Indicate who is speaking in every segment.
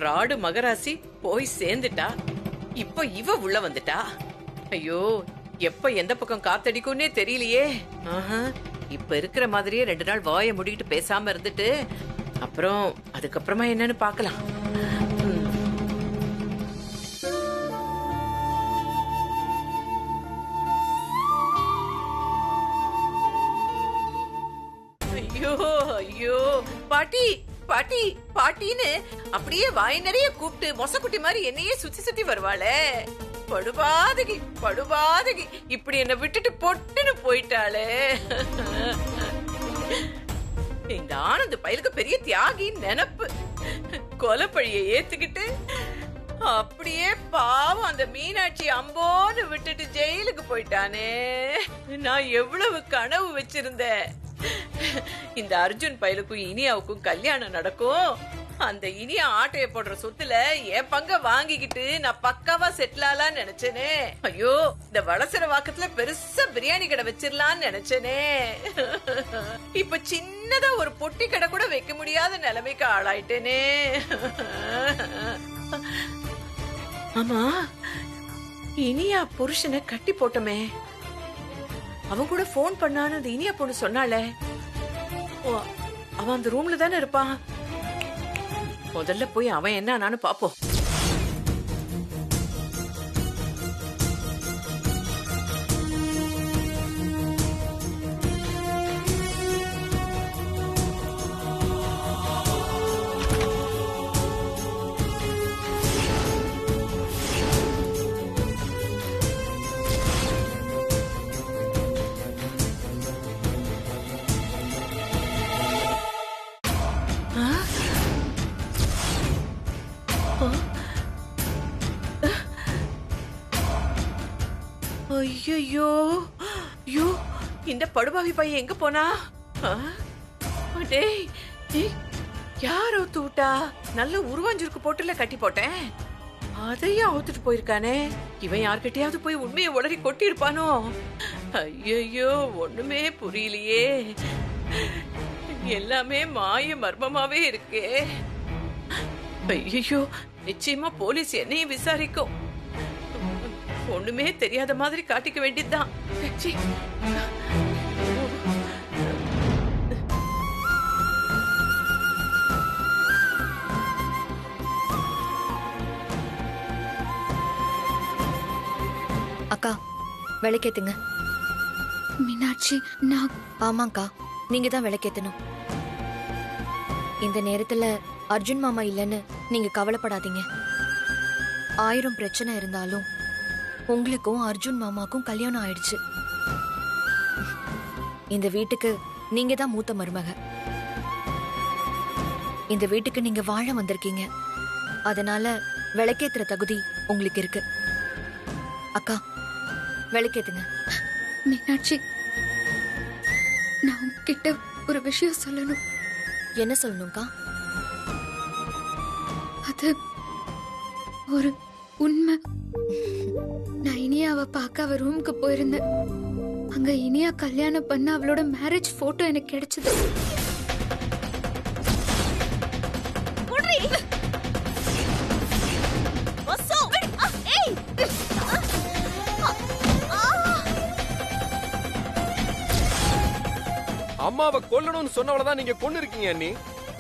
Speaker 1: Fraud மகராசி போய் சேர்ந்துட்டா. இப்ப இவ உள்ள வந்துட்டா. ஐயோ, எப்ப எந்த பக்கம் காத்தடிக்கும்னே தெரியலையே. இப்ப இருக்கிற மாதிரியே 2 நாள் வாயை முடிக்கிட்டு பேசாம இருந்துட்டு அப்புறம் அதுக்கப்புறமா என்னன்னு பாக்கலாம். ஐயோ ஐயோ, பாட்டி பாட்டி பாட்டின்னு அப்படியே வாய் நிறைய கூப்பிட்டு மொசக்குட்டி மாதிரி என்னையே சுத்தி சுத்தி வருவாளே. படுபாதகி படுபாதகி, இப்படி என்ன விட்டுட்டு பொட்டுன்னு போயிட்டாளே. இந்த ஆனந்த் பயலுக்கு பெரிய தியாகி நினைப்பு. கொலைப்பழிய ஏத்துக்கிட்டு அப்படியே பாவம் அந்த மீனாட்சி அம்போன்னு விட்டுட்டு ஜெயிலுக்கு போயிட்டானே. நான் எவ்வளவு கனவு வச்சிருந்தேன். இந்த அர்ஜுன் பயலுக்கும் இனியாவுக்கும் கல்யாணம் நடக்கும், அந்த இனியா ஆட்டைய போடுற சொத்துல என் பங்க வாங்கிக்கிட்டு நான் பக்காவா செட்டில் ஆலான்னு நினைச்சேனே. ஐயோ, இந்த வளசர வாக்கத்துல பெருசா பிரியாணி கடை வச்சிடலான்னு நினைச்சேனே. இப்ப சின்னதா ஒரு பொட்டி கடை கூட வைக்க முடியாத நிலைமைக்கு ஆளாயிட்டேனே. ஆமா, இனியா புருஷனை கட்டி போட்டோமே, அவன் கூட போன் பண்ணான்னு அந்த இனியா பொண்ணு சொன்னாளே. அவன் அந்த ரூம்ல தானே இருப்பான். முதல்ல போய் அவன் என்ன ஆனான்னு பாப்போம். ஐயோ, ஐயோ, இந்த படுபாவி பையன் எங்க போனா? டேய், யார் அவுத்து விட்டா? நல்ல உருவாஞ்சிருக்கு போட்டுல கட்டி போட்டேன், அதையும் அவுத்துட்டு போயிருக்கானே. இவன் யார்கிட்டயாவது போய் உண்மையை உளறி கொட்டி இருப்பானோ? ஐயோ, ஒண்ணுமே புரியலையே. எல்லாமே மாய மர்மமாவே இருக்கே. ஐயோ, நிச்சயமா போலீஸ் என்னையும் விசாரிக்கும். ஒண்ணுமே தெரியாத மாதிரி காட்டிக்க வேண்டியதுதான்.
Speaker 2: அக்கா, விளக்கேத்துங்க.
Speaker 3: மீனாட்சி, நான்
Speaker 2: ஆமாக்கா, நீங்க தான் விளக்கேத்தணும். இந்த நேரத்துல அர்ஜுன் மாமா இல்லைன்னு நீங்க கவலைப்படாதீங்க. 1000 பிரச்சனை இருந்தாலும் உங்களுக்கும் அர்ஜுன் மாமாக்கும் கல்யாணம் ஆயிடுச்சு. இந்த வீட்டுக்கு நீங்க தான் மூத்த மருமக. இந்த வீட்டுக்கு நீங்க வாழ வந்திருக்கீங்க. அதனால விளக்கேத்துற தகுதி உங்களுக்கு இருக்கு. அக்கா, விளக்கேத்துங்க.
Speaker 3: மீனாட்சி, நான் உங்ககிட்ட ஒரு விஷயம் சொல்லணும்.
Speaker 2: என்ன சொல்லணும்க்கா?
Speaker 3: அது ஒரு உண்மை. நான் இனியாவை பார்க்க அவ ரூமுக்கு போயிருந்தேன். அங்க இனியா கல்யாணம் பண்ண அவளோட மேரேஜ் போட்டோ எனக்கு கிடைச்சது.
Speaker 4: அம்மாவை கொல்லணும்னு சொன்னவளதான் நீங்க கொண்டு இருக்கீங்க அண்ணி.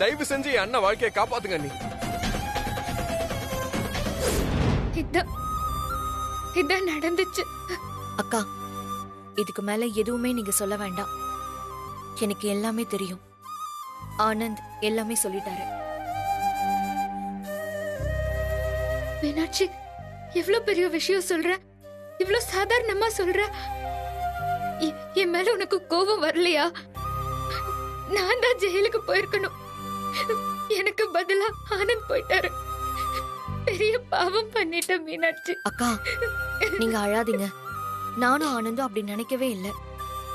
Speaker 4: தயவு செஞ்சு அண்ணன் வாழ்க்கையை காப்பாத்துங்க அண்ணி.
Speaker 3: இதான் நடந்துச்சு.
Speaker 2: அக்கா, இதுக்கு மேல எதுவுமே நீங்க சொல்ல வேண்டாம். எனக்கு எல்லாமே தெரியும். ஆனந்த் எல்லாமே சொல்லிட்டாரு.
Speaker 3: மீனாட்சி, எவ்வளவு பெரிய விஷயம் சொல்ற, இவ்வளவு சாதாரணமா சொல்ற. என் மேல உனக்கு கோபம் வரலையா? நான் தான் ஜெயிலுக்கு போயிருக்கணும். எனக்கு பதிலா ஆனந்த் போயிட்டாரு. பெரிய பாவம் பண்ணிட்ட மீனாட்சி.
Speaker 2: அக்கா, நீங்க அழாதீங்க. நானும் ஆனந்தும் அப்படி நினைக்கவே இல்ல.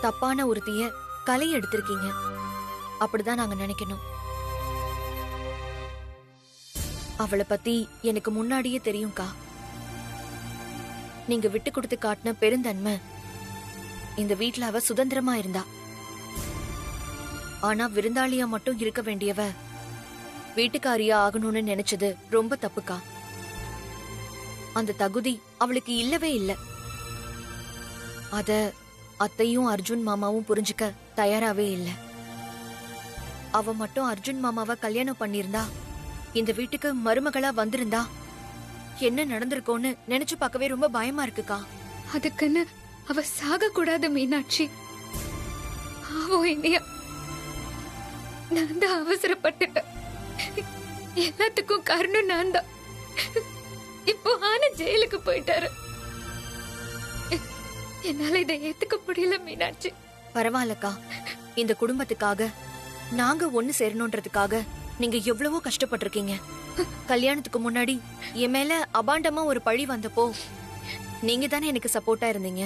Speaker 2: தப்பான ஒருத்திய கலை எடுத்திருக்கீங்க, அப்படிதான் நாங்க நினைக்கணும். அவளை பத்தி எனக்கு முன்னாடியே தெரியும்க்கா. நீங்க விட்டு கொடுத்து காட்டின பெருந்தன்மை இந்த வீட்ல அவ சுதந்திரமா இருந்தா. ஆனா விருந்தாளியா மட்டும் இருக்க வேண்டியவ வீட்டுக்காரியா ஆகணும்னு நினைச்சது ரொம்ப தப்புக்கா. அந்த தகுதி அவளுக்கு இல்லவே இல்ல. அத அத்தையும் அர்ஜுன் மாமாவும் புரிஞ்சுக்க தயாராவே இல்ல. அவ மட்டும் அர்ஜுன் மாமாவை கல்யாணம் பண்ணிருந்தா, இந்த வீட்டுக்கு மருமகளா வந்திருந்தா என்ன நடந்திருக்கோன்னு நினைச்சு பார்க்கவே ரொம்ப பயமா இருக்குக்கா.
Speaker 3: அதுக்குன்னு அவ சாக கூடாது மீனாட்சி. ஆவோ இனியா, நான் தான் அவசரப்பட்டுட்டேன். எல்லாத்துக்கும் காரணம் நான் தான். இப்போ ஆனந்த் ஜெயிலுக்கு போயிட்டாரு. என்னால இதை ஏத்துக்க முடியல மீனாட்சி.
Speaker 2: பரவாயில்லக்கா, இந்த குடும்பத்துக்காக நாங்க ஒண்ணு சேரணும்ன்றதுக்காக நீங்க எவ்வளவோ கஷ்டப்பட்டிருக்கீங்க. கல்யாணத்துக்கு முன்னாடி என் மேல அபாண்டமா ஒரு பழி வந்தப்போ நீங்க தானே எனக்கு சப்போர்ட்டா இருந்தீங்க.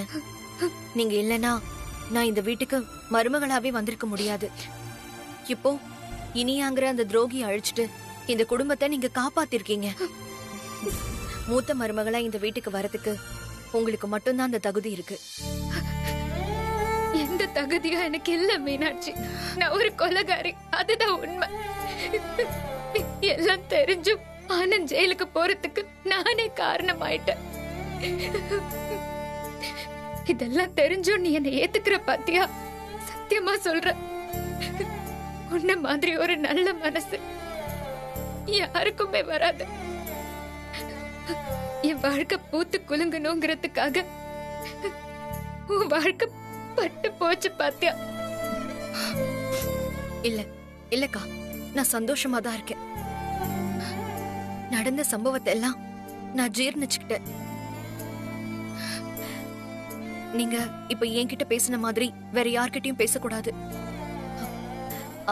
Speaker 2: நீங்க இல்லனா நான் இந்த வீட்டுக்கு மருமகளாவே வந்திருக்க முடியாது. இப்போ இனியாங்கிற அந்த துரோகியை அழிச்சிட்டு இந்த குடும்பத்தை நீங்க காப்பாத்திருக்கீங்க. மூத்த மருமகளா இந்த வீட்டுக்கு வரதுக்கு உங்களுக்கு மட்டும்தான் அந்த தகுதி இருக்கு.
Speaker 3: எந்த தகுதியும் எனக்கு இல்ல மீனாட்சி. நான் ஒரு கொலைகாரி, அதுதான் உண்மை. எல்லாம் தெரிஞ்சும் ஆனந்த் ஜெயிலுக்கு போறதுக்கு நானே காரணமாயிட்டேன். இதெல்லாம் தெரிஞ்சும் நீ என்னை ஏத்துக்கிற பாத்தியா? சத்தியமா சொல்ற, உன்ன மாதிரி ஒரு நல்ல மனசு யாருக்குமே வராது. என் வாழ்க்கை பூத்து குலுங்கணுங்கிறதுக்காக உன் வாழ்க்கை பட்டு போச்சு பாத்தியா?
Speaker 2: இல்ல இல்லக்கா, நான் சந்தோஷமா தான் இருக்கேன். நடந்த சம்பவத்தை எல்லாம் நான் ஜீர்ணிச்சுக்கிட்டேன். நீங்க இப்ப என்கிட்ட பேசின மாதிரி வேற யார்கிட்டயும் பேசக்கூடாது.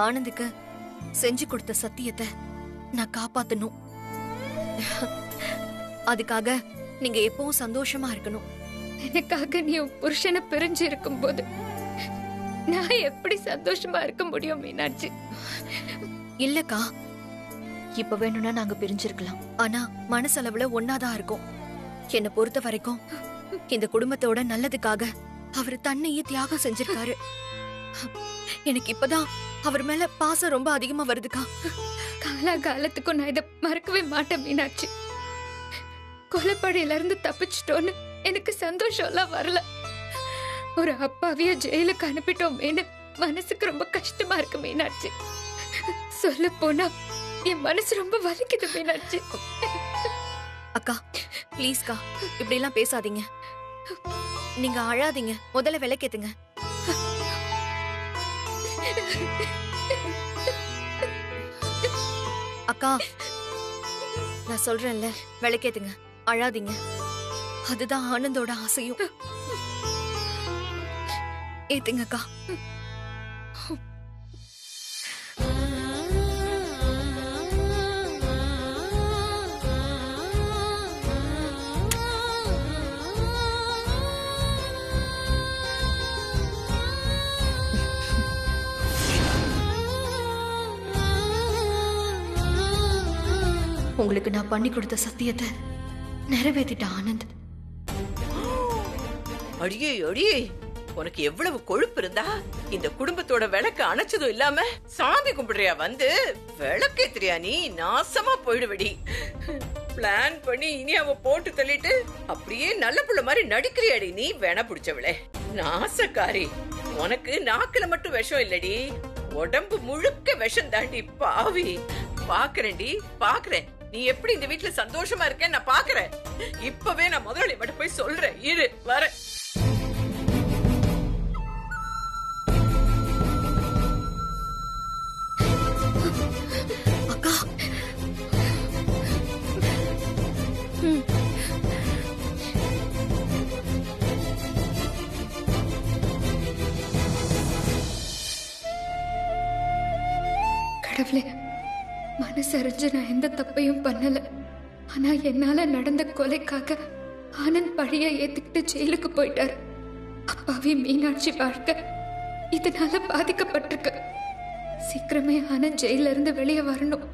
Speaker 2: ஆனந்துக்கு செஞ்சு கொடுத்த சத்தியத்தை நான் காப்பாத்தணும். அதுக்காக நீங்க எப்பவும் சந்தோஷமா இருக்கணும்.
Speaker 3: எனக்காக நீ உன் புருஷனை பிரிஞ்சு இருக்கும் போது நான் எப்படி சந்தோஷமா இருக்க முடியும் மீனாட்சி?
Speaker 2: இல்லக்கா, இப்ப வேணும்னா நாங்க பிரிஞ்சிருக்கலாம். ஆனா மனசளவுல ஒன்னாதான் இருக்கும். என்னை பொறுத்த வரைக்கும் இந்த குடும்பத்தோட நல்லதுக்காக அவர் தன்னையே தியாகம் செஞ்சிருக்காரு. எனக்கு இப்பதான் அவர் மேல பாசம் ரொம்ப அதிகமா வருதுக்கா.
Speaker 3: காலத்துக்கும் நான் இதை மறக்கவே மாட்டேன் மீனாட்சி. கொலைப்படையில இருந்து தப்பிச்சிட்டோன்னு எனக்கு சந்தோஷம் எல்லாம் வரல. ஒரு அப்பாவிய ஜெயிலுக்கு அனுப்பிட்டோமேனு மனசுக்கு ரொம்ப கஷ்டமா இருக்கு மீனாட்சி. சொல்ல போனா என் மனசு ரொம்ப வலிக்குது மீனாட்சி.
Speaker 2: அக்கா ப்ளீஸ்க்கா, இப்படி எல்லாம் பேசாதீங்க. நீங்க அழாதீங்க, முதல்ல விளக்கேத்துங்க. அக்கா நான் சொல்றேன்ல, விளக்கேத்துங்க, அழாதீங்க. அதுதான் ஆனந்தோட ஆசையும். ஏத்துங்கக்கா. உங்களுக்கு நான் பண்ணி கொடுத்த சத்தியத்தை நிறைவேற்றிட்ட ஆனந்த்.
Speaker 1: அடியே அடியே, உனக்கு எவ்வளவு கொழுப்பு இருந்தா இந்த குடும்பத்தோட விளக்கு அணைச்சதும் இல்லாம சாமி கும்பிடுறியா? வந்து விளக்கேத்துறியா? நீ நாசமா போயிடுவடி. பிளான் பண்ணி இனி அவ போட்டு தள்ளிட்டு அப்படியே நல்ல புள்ள மாதிரி நடிக்கிறியாடி நீ. வேணா பிடிச்சவளே, நாசக்காரி. உனக்கு நாக்குல மட்டும் விஷம் இல்லடி, உடம்பு முழுக்க விஷம் தாண்டி பாவி. பாக்குறேன்டி, பாக்குறேன் நீ எப்படி இந்த வீட்டுல சந்தோஷமா இருக்கேன்னு நான் பாக்குறேன். இப்பவே நான் முதலாளி மட்டும் போய் சொல்றேன். இரு வர.
Speaker 2: அக்கா
Speaker 3: கடவுளே, மனசறிஞ்சு நான் எந்த தப்பையும் பண்ணல. ஆனா என்னால நடந்த கொலைக்காக ஆனந்த் பழிய ஏத்துக்கிட்டு ஜெயிலுக்கு போயிட்டாரு. அப்பாவி மீனாட்சி வாழ்க்கை இதனால பாதிக்கப்பட்டிருக்கு. சீக்கிரமே ஆனந்த் ஜெயில இருந்து வெளியே வரணும்.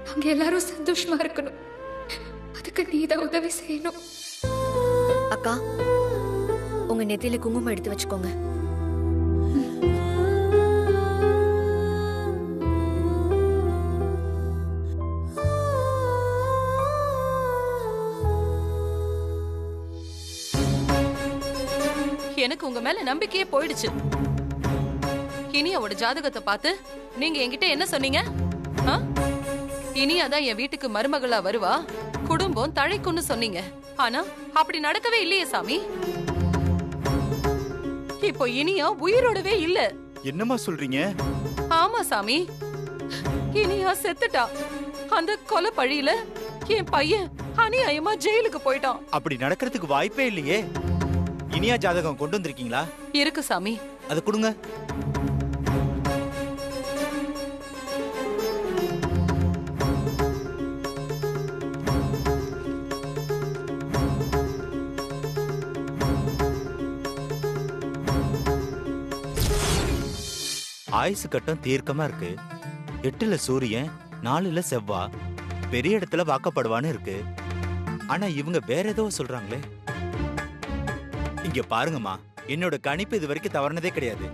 Speaker 3: நாங்க எல்லாரும் சந்தோஷமா இருக்கணும். அதுக்கு நீதான் உதவி செய்யணும்.
Speaker 2: அக்கா, உங்க நெத்தியில குங்குமம் எடுத்து வச்சுக்கோங்க.
Speaker 5: எனக்கு உங்க மேல நம்பிக்கையே போயிடுச்சு. இனியாவோட ஜாதகத்தை பார்த்து நீங்க என்கிட்ட என்ன சொன்னீங்க? இனியாதான் என் வீட்டுக்கு மருமகளா வருவா, குடும்பம் தழைக்கும்னு சொன்னீங்க. ஆனா அப்படி நடக்கவே இல்லையே சாமி. இப்போ இனியா உயிரோடவே இல்ல.
Speaker 6: என்னம்மா சொல்றீங்க?
Speaker 5: ஆமா சாமி, இனியா செத்துட்டா. அந்த கொலை பழியில என் பையன் அநியாயமா ஜெயிலுக்கு போயிட்டான்.
Speaker 6: அப்படி நடக்கிறதுக்கு வாய்ப்பே இல்லையே. இனியா ஜாதகம் கொண்டு வந்திருக்கீங்களா?
Speaker 5: இருக்கு சாமி.
Speaker 6: அது கொடுங்க. ஆயுசு கட்டம் தீர்க்கமா இருக்கு. 8ல சூரியன், 4ல செவ்வாய், பெரிய இடத்துல வாக்கப்படுவான்னு இருக்கு. ஆனா இவங்க வேற ஏதோ சொல்றாங்களே. இங்க பாருங்கம்மா, என்னோட கணிப்பு இது வரைக்கும் தவறுனதே கிடையாது.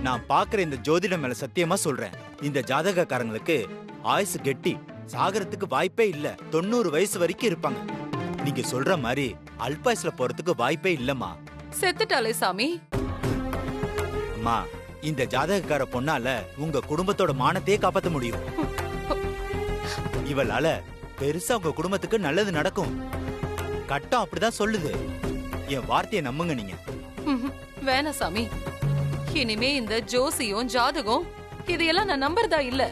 Speaker 6: நான் பாக்குற இந்த ஜோதிடம் மேல சத்தியமா சொல்றேன், இந்த ஜாதகக்காரங்களுக்கு ஆயுசு கெட்டி, சாகறதுக்கு வாய்ப்பே இல்ல. 90 வயசு வரைக்கும் இருப்பாங்க. நீங்க சொல்ற மாதிரி அல்பாயுஸ்ல போறதுக்கு வாய்ப்பே இல்லம்மா.
Speaker 5: செத்துட்டாலே சாமி.
Speaker 6: அம்மா, இந்த ஜாதகக்கார பொண்ணால உங்க குடும்பத்தோட மானத்தையே காப்பாத்த முடியும். இவளால பெருசா உங்க குடும்பத்துக்கு நல்லது நடக்கும். கட்டம் அப்படிதான் சொல்லுது. என் வார்த்தையை நம்புங்க நீங்க.
Speaker 5: வேணாம் சாமி, இனிமே இந்த ஜோசியம் ஜாதகம் இதையெல்லாம் நான் நம்புறதா இல்ல.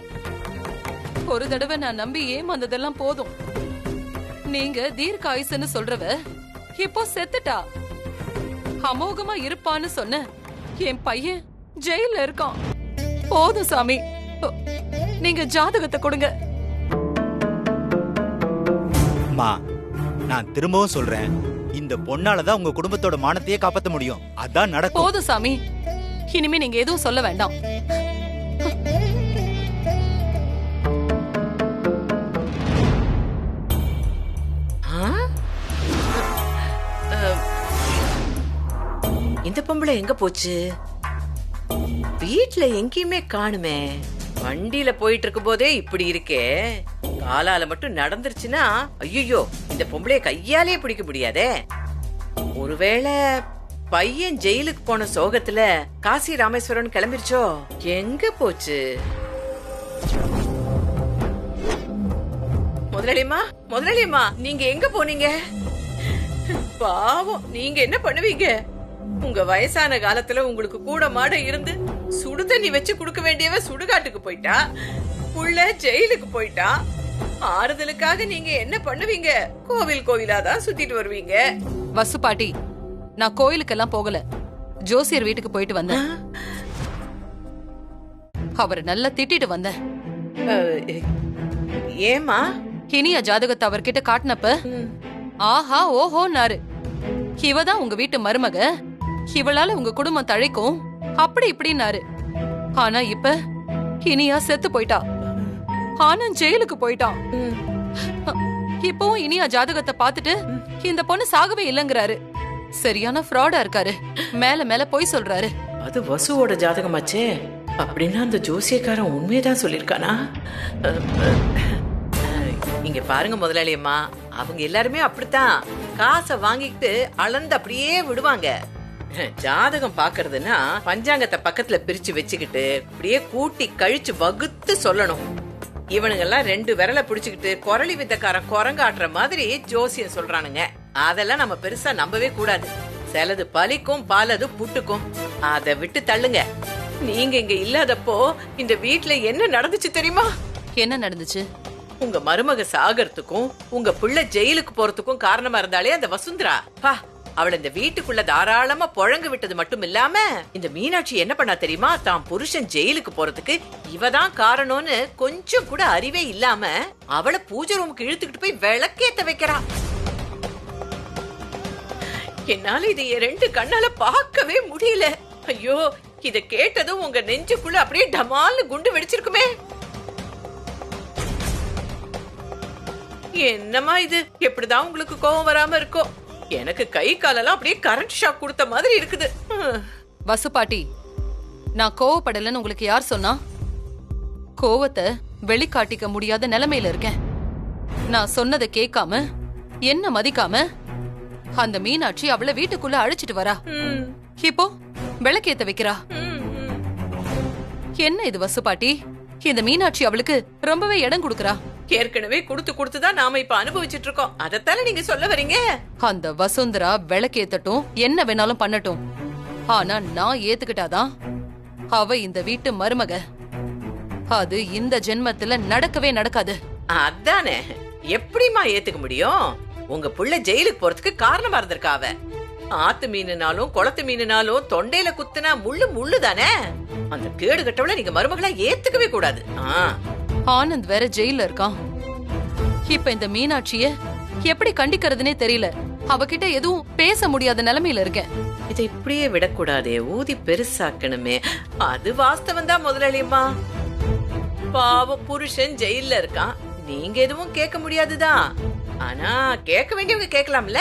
Speaker 5: ஒரு தடவை நான் நம்பி ஏமாந்ததெல்லாம் போதும். நீங்க தீர்க்க ஆயுசுன்னு சொல்றவ இப்போ செத்துட்டா. அமோகமா இருப்பான்னு சொன்ன என் பையன் ஜெயில இருக்கான். போதும் சாமி, நீங்க ஜாதகத்தை கொடுங்க.
Speaker 6: அம்மா, நான் திரும்பவும் சொல்றேன், இந்த பொண்ணாலதான் உங்க குடும்பத்தோட மானத்தையே காப்பாத்த முடியும். அதான் நடக்கும்.
Speaker 5: போதும் சாமி, இனிமே நீங்க எதுவும் சொல்ல வேண்டாம்.
Speaker 1: இந்த பொம்பளை எங்க போச்சு? வீட்ல எங்கேயுமே காணுமே. வண்டியில போயிட்டு இருக்கும் போதே இப்படி இருக்கே. காலால மட்டும் நடந்துருச்சுன்னா ஐயோ, இந்த பொம்பளைய கையாலே பிடிக்க முடியாதே. ஒருவேளை பையன் ஜெயிலுக்கு போன சோகத்துல காசி ராமேஸ்வரன் கிளம்பிருச்சோ? எங்க போச்சு? முதலாளியம்மா, நீங்க எங்க போனீங்க? பாவம், நீங்க என்ன பண்ணுவீங்க? உங்க வயசான காலத்துல உங்களுக்கு கூட மாட இருந்து சுடு தண்ணி வச்சு குடுக்க வேண்டியவ சுடுகாட்டுக்கு போயிட்டா, புள்ள ஜெயிலுக்கு போயிட்டா. ஆறுதலுக்காக நீங்க என்ன பண்ணுவீங்க? கோவிலாதான் சுத்திட்டு வருவீங்க.
Speaker 5: வசு பாட்டி, நான் கோயிலுக்கெல்லாம் போகல, ஜோசியர் வீட்டுக்கு போயிட்டு வந்தேன். அவரை நல்லா திட்டிட்டு வந்தேன்.
Speaker 1: ஏமா?
Speaker 5: இனியா ஜாதகத்தை அவர்கிட்ட காட்டினப்ப ஆஹா ஓஹோன்னாரு. இவதான் உங்க வீட்டு மருமக, இவளால உங்க குடும்பம் தழைக்கும், அப்படி இப்படின்னாரு. ஆனா இப்ப இனியா செத்து போயிட்டா, ஆனந்த் ஜெயிலுக்கு போயிட்டான். இப்பவும் இனியா ஜாதகத்தை பார்த்துட்டு இந்த பொண்ணு சாகவே இல்லங்கிறாரு. சரியான ஃப்ராடா இருக்காரு. மேல மேல போய் சொல்றாரு.
Speaker 1: அது வசுவோட ஜாதகமாச்சே. அப்படின்னா அந்த ஜோசியக்காரன் உண்மையதான் சொல்லிருக்கானா? இங்க பாருங்க முதலாளியம்மா, அவங்க எல்லாருமே அப்படித்தான் காசை வாங்கிட்டு அளந்து அப்படியே விடுவாங்க. ஜாதகம் பாக்குறதுன்னா பஞ்சாங்கத்தை பக்கத்துல பிரிச்சு வச்சுக்கிட்டு அப்படியே கூட்டி கழிச்சு வகுத்து சொல்லணும். இவனுங்கெல்லாம் 2 விரலை பிடிச்சுக்கிட்டு குரலி வித்தக்காரன் குரங்காட்டுற மாதிரி ஜோசியம் சொல்றானுங்க. அதெல்லாம் நம்ம பெருசா நம்பவே கூடாது. சிலது பலிக்கும், பாலது புட்டுக்கும். அதை விட்டு தள்ளுங்க. நீங்க இங்க இல்லாதப்போ இந்த வீட்டுல என்ன நடந்துச்சு தெரியுமா?
Speaker 5: என்ன நடந்துச்சு?
Speaker 1: உங்க மருமக சாகறதுக்கும் உங்க புள்ள ஜெயிலுக்கு போறதுக்கும் காரணமா இருந்தாலே அந்த வசுந்தரா. அவளை இந்த வீட்டுக்குள்ள தாராளமா புழங்கு விட்டது மட்டும் இல்லாம இந்த மீனாட்சி என்ன பண்ணா தெரியுமா? தான் புருஷன் ஜெயிலுக்கு போறதுக்கு இவதான் காரணம்னு கொஞ்சம் கூட அறிவே இல்லாம அவளை பூஜை ரூமுக்கு இழுத்துக்கிட்டு போய் விளக்கேத்த வைக்கிறா. என்னால இதை 2 கண்ணால பார்க்கவே முடியல. ஐயோ, இத கேட்டதும் உங்க நெஞ்சுக்குள்ள அப்படியே டமால்னு குண்டு வெடிச்சிருக்குமே. என்னமா இது? எப்படிதான் உங்களுக்கு கோபம் வராம இருக்கோ? எனக்கு கை காலெல்லாம் அப்படியே கரண்ட் ஷாக் கொடுத்த மாதிரி இருக்குது.
Speaker 5: வசு பாட்டி, நான் கோவப்படலன்னு உங்களுக்கு யார் சொன்னா? கோவத்தை வெளிக்காட்டிக்க முடியாத நிலைமையில இருக்கேன். நான் சொன்னதை கேட்காம, என்ன மதிக்காம அந்த மீனாட்சி அவளை வீட்டுக்குள்ள அழைச்சிட்டு வரா. இப்போ விளக்கேத்த வைக்கிறா.
Speaker 1: ம், ம்.
Speaker 5: என்ன இது வசு பாட்டி? இந்த மீனாட்சி அவளுக்கு ரொம்பவே இடம் கொடுக்கறா.
Speaker 1: ஏற்கனவே கொடுத்துதான் நாம இப்ப அனுபவிச்சுட்டு இருக்கோம். அதத்தால நீங்க சொல்ல வரீங்க?
Speaker 5: அந்த வசுந்தரா விளக்கேத்தட்டும், என்ன வேணாலும் பண்ணட்டும். ஆனா நான் ஏத்துக்கிட்டாதான் அவ இந்த வீட்டு மருமக. அது இந்த ஜென்மத்துல நடக்கவே நடக்காது.
Speaker 1: அதானே, எப்படிமா ஏத்துக்க முடியும்? உங்க புள்ள ஜெயிலுக்கு போறதுக்கு காரணமா இருந்திருக்கா அவ. ஆத்து மீனுனாலும் குளத்து மீனுனாலும் தொண்டையில குத்துனா முள்ளு முள்ளு தானே. அந்த கேடு கட்டவள நீங்க மருமகளா ஏத்துக்கவே கூடாது.
Speaker 5: ஆனந்த் வேற ஜெயில இருக்கான். இப்ப இந்த மீனாட்சிய எப்படி கண்டிக்கிறதுனே தெரியல. அவகிட்ட எதுவும் பேச முடியாத நிலைமையில இருக்கேன்.
Speaker 1: இதை இப்படியே விடக்கூடாதே, ஊதி பெருசாக்கணுமே. அது வாஸ்தவம் தான் முதலாளியம்மா. பாவம் புருஷன் ஜெயில இருக்கான், நீங்க எதுவும் கேட்க முடியாதுதான். ஆனா கேட்க வேண்டியவங்க கேட்கலாம்ல.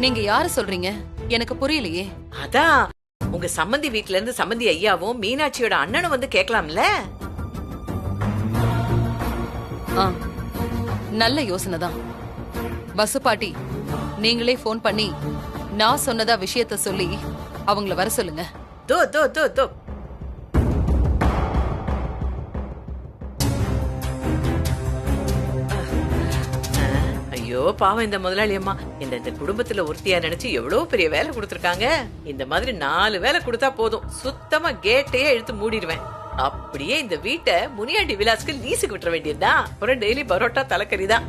Speaker 5: நீங்க யாரு சொல்றீங்க? எனக்கு புரியலையே.
Speaker 1: அதான் உங்க சம்பந்தி வீட்ல இருந்து சம்பந்தி ஐயாவும் மீனாட்சியோட அண்ணனும் வந்து கேட்கலாம்ல.
Speaker 5: நல்ல யோசனை தான். வசு பாட்டி, நீங்களே போன் பண்ணி நான் சொன்னதா விஷயத்த சொல்லி அவங்கள வர சொல்லுங்க.
Speaker 1: தோ தோ தோ தோ. ஐயோ பாவம் இந்த முதலாளி அம்மா. இந்த குடும்பத்துல ஒருத்தியா நினைச்சு எவ்வளவு பெரிய வேலை கொடுத்திருக்காங்க. இந்த மாதிரி 4 வேலை கொடுத்தா போதும், சுத்தமா கேட்டையே இழுத்து மூடிடுவேன். அப்படியே இந்த வீட்டை முனியாண்டி விலாஸ்க்கு லீஸுக்கு விட்டுற வேண்டியதுதான். அப்புறம் டெய்லி பரோட்டா தலைக்கறி தான்.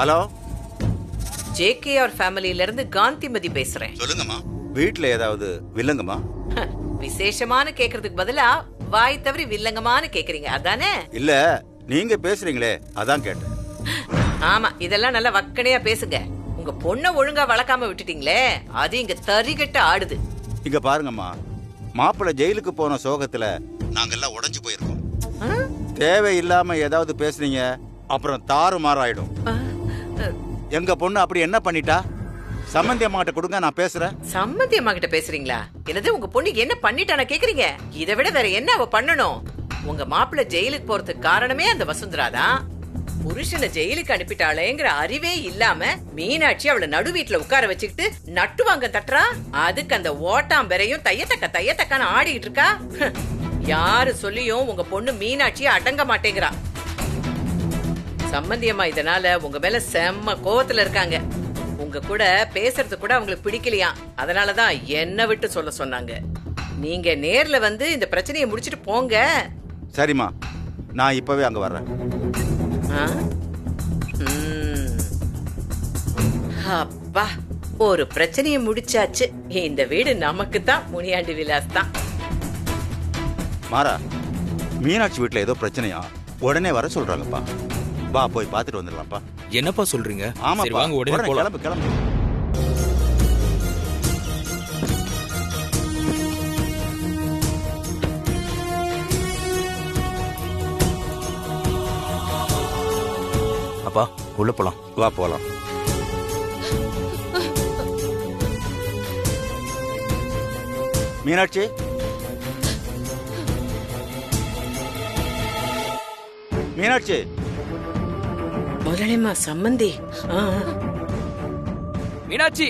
Speaker 7: ஹலோ,
Speaker 1: ஜேகேஆர் ஃபேமிலியில இருந்து காந்திமதி பேசுறேன்.
Speaker 7: சொல்லுங்கம்மா. வீட்ல ஏதாவது வில்லங்கம்மா?
Speaker 1: விசேஷமான கேக்குறதுக்கு பதிலா வாய் தவறி வில்லங்கமான்னு கேக்குறீங்க, அதானே?
Speaker 7: இல்ல, நீங்க பேசுறீங்களே அதான் கேட்டேன்.
Speaker 1: ஆமா, இதெல்லாம் நல்லா வக்கனையா பேசுங்க. உங்க பொண்ண ஒழுங்கா வளர்க்காம விட்டுட்டீங்களே, அது இங்க தறிகட்ட ஆடுது.
Speaker 7: இங்க பாருங்கம்மா, மாப்பிள்ளை ஜெயிலுக்கு போன சோகத்துல நாங்கெல்லாம் உடைஞ்சு போயிருக்கோம். தேவையில்லாம ஏதாவது பேசுனீங்க அப்புறம் தாறுமாறாயிடும். எங்க பொண்ணு அப்படி என்ன பண்ணிட்டா? சம்பந்தி அம்மா கிட்ட கொடுங்க, நான் பேசுறேன்.
Speaker 1: சம்பந்தி அம்மா கிட்ட பேசுறீங்களா? என்னது, உங்க பொண்ணு என்ன பண்ணிட்டான கேக்குறீங்க? இதை விட வேற என்ன அவ பண்ணணும்? உங்க மாப்பிள்ளை ஜெயிலுக்கு போறதுக்கு காரணமே அந்த வசுந்தரா தான். புருஷனை ஜெயிலுக்கு அனுப்பிட்டாளேங்கிற அறிவே இல்லாம மீனாட்சி அவளை நடு வீட்டுல உட்கார வச்சுக்கிட்டு நட்டு வாங்க தட்டுறா. அதுக்கு அந்த ஓட்டாம்பெறையும் தையத்தக்கான ஆடிக்கிட்டு இருக்கா. யாரு சொல்லியும் உங்க பொண்ணு மீனாட்சி அடங்க மாட்டேங்கிறா. சம்பந்தியம்மா இதனால உங்க மேல செம்ம கோவத்துல இருக்காங்க. உங்க கூட பேசுறது கூட அவங்களுக்கு பிடிக்கலையா. அதனாலதான் என்ன விட்டு சொல்ல சொன்னாங்க. நீங்க நேர்ல வந்து இந்த பிரச்சனையை முடிச்சிட்டு போங்க.
Speaker 7: சரிம்மா, நான் இப்பவே அங்க வர்றேன்.
Speaker 1: அப்பா, ஒரு பிரச்சனையை முடிச்சாச்சு. இந்த வீடு நமக்கு தான், முனியாண்டி விலாஸ் தான்.
Speaker 7: மாறா, மீனாட்சி வீட்டுல ஏதோ பிரச்சனையா? உடனே வர சொல்றாங்கப்பா. வா, போய் பாத்துட்டு வந்துடலாம்ப்பா.
Speaker 8: என்னப்பா சொல்றீங்க?
Speaker 7: ஆமா,
Speaker 8: வாங்க உடனே போலாம்.
Speaker 7: கிளம்பு கிளம்பு.
Speaker 8: அப்பா உள்ள போலாம்.
Speaker 7: வா போலாம். மீனாட்சி, மீனாட்சி.
Speaker 1: முதலாளிமா சம்பந்தி.
Speaker 8: மீனாட்சி,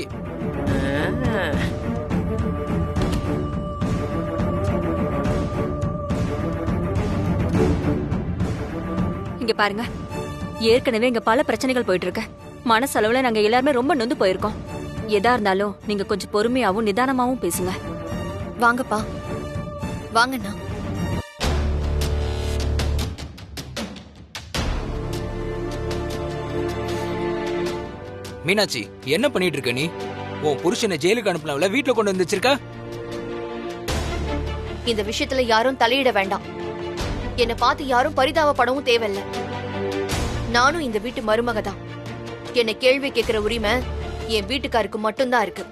Speaker 9: இங்க பாருங்க, ஏற்கனவே இங்க பல பிரச்சனைகள் போயிட்டு இருக்கு. மனசளவுல நாங்க எல்லாருமே ரொம்ப நொந்து போயிருக்கோம். எதா இருந்தாலும் நீங்க கொஞ்சம் பொறுமையாவும் நிதானமாவும் பேசுங்க.
Speaker 2: வாங்கப்பா, வாங்கண்ணா.
Speaker 8: மீனாட்சி என்ன பண்ணிட்டு இருக்க நீ? உன் புருஷனை ஜெயிலுக்கு அனுப்பலாம்ல, வீட்டுல கொண்டு வந்து வச்சிருக்க.
Speaker 2: இந்த விஷயத்துல யாரும் தலையிட வேண்டாம். என்னை பார்த்து யாரும் பரிதாபப்படவும் தேவையில்லை. நானும் இந்த வீட்டு மருமக தான். என்னை கேள்வி கேட்கிற உரிமை என் வீட்டுக்காருக்கு மட்டும்தான் இருக்கு.